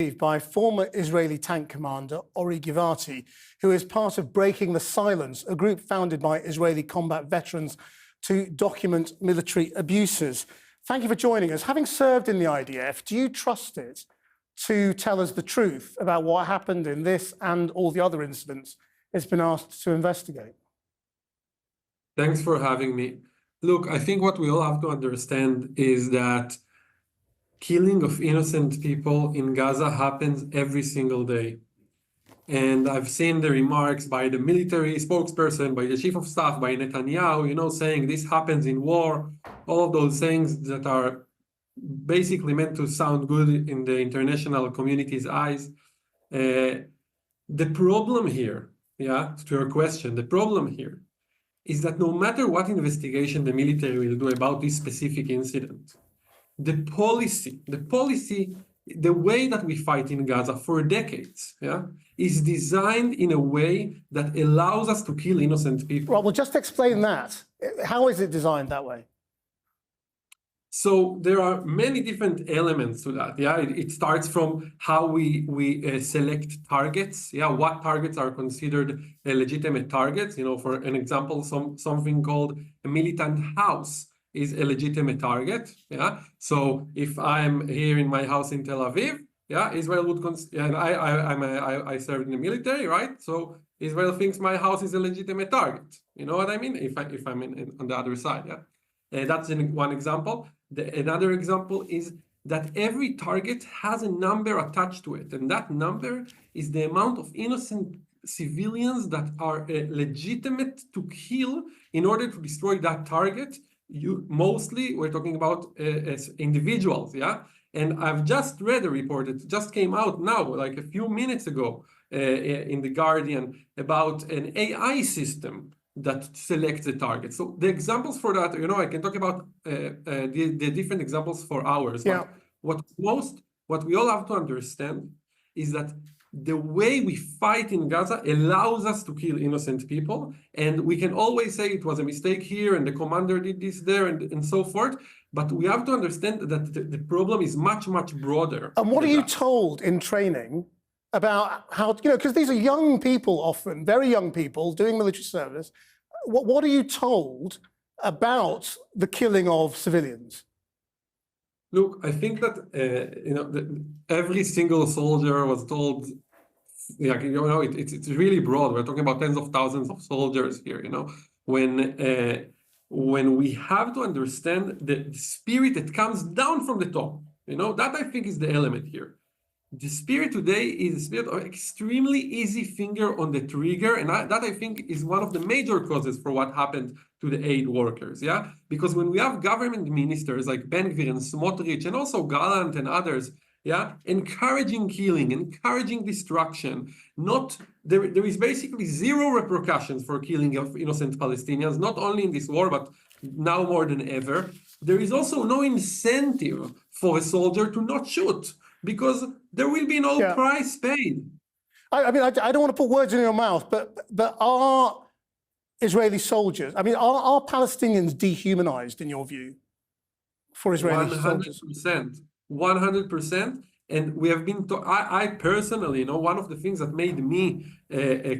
by former Israeli tank commander Ori Givati, who is part of Breaking the Silence, a group founded by Israeli combat veterans to document military abuses. Thank you for joining us. Having served in the IDF, do you trust it to tell us the truth about what happened in this and all the other incidents it's been asked to investigate? Thanks for having me. Look, I think what we all have to understand is that killing of innocent people in Gaza happens every single day. And I've seen the remarks by the military spokesperson, by the chief of staff, by Netanyahu, saying this happens in war, all of those things that are basically meant to sound good in the international community's eyes. The problem here, to your question, the problem here is that no matter what investigation the military will do about this specific incident, the way that we fight in Gaza for decades, is designed in a way that allows us to kill innocent people. Well, just explain that. How is it designed that way? So there are many different elements to that. It starts from how we select targets. What targets are considered legitimate targets? For an example, something called a militant house is a legitimate target. So if I'm here in my house in Tel Aviv, Israel would and I served in the military, right? So Israel thinks my house is a legitimate target. You know what I mean? If I'm on the other side, that's one example. Another example is that every target has a number attached to it, and that number is the amount of innocent civilians that are legitimate to kill in order to destroy that target. Mostly we're talking about as individuals, and I've just read a report that just came out now, like a few minutes ago, in The Guardian, about an AI system that selects the target. So the examples for that, I can talk about the different examples for hours. But what we all have to understand is that the way we fight in Gaza allows us to kill innocent people, and we can always say it was a mistake here and the commander did this there and so forth, but we have to understand that the problem is much, much broader. And what are you told in training about how, because these are young people often, very young people doing military service, what are you told about the killing of civilians? Look, I think that every single soldier was told, it's really broad. We're talking about tens of thousands of soldiers here. When we have to understand the spirit that comes down from the top, that I think is the element here. The spirit today is a spirit of extremely easy finger on the trigger, and that I think is one of the major causes for what happened to the aid workers, Because when we have government ministers like Ben Gvir and Smotrich and also Gallant and others, encouraging killing, encouraging destruction, there is basically zero repercussions for killing of innocent Palestinians, not only in this war, but now more than ever. There is also no incentive for a soldier to not shoot, because there will be no price paid. I mean, I don't want to put words in your mouth, but are Israeli soldiers, are Palestinians dehumanized in your view for Israeli soldiers? 100%. And we have been, I personally, one of the things that made me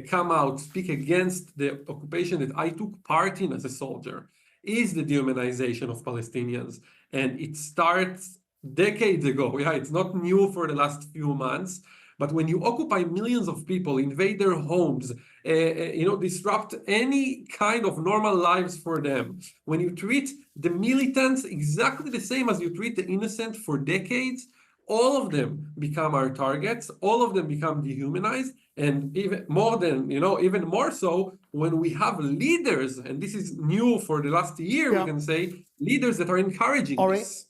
come out, speak against the occupation that I took part in as a soldier, is the dehumanization of Palestinians. And it starts decades ago. It's not new for the last few months. But when you occupy millions of people, invade their homes, disrupt any kind of normal lives for them, when you treat the militants exactly the same as you treat the innocent for decades, all of them become our targets, all of them become dehumanized, and even more so when we have leaders, and this is new for the last year, we can say, leaders that are encouraging this.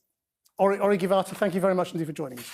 Ori Givati, thank you very much indeed for joining us.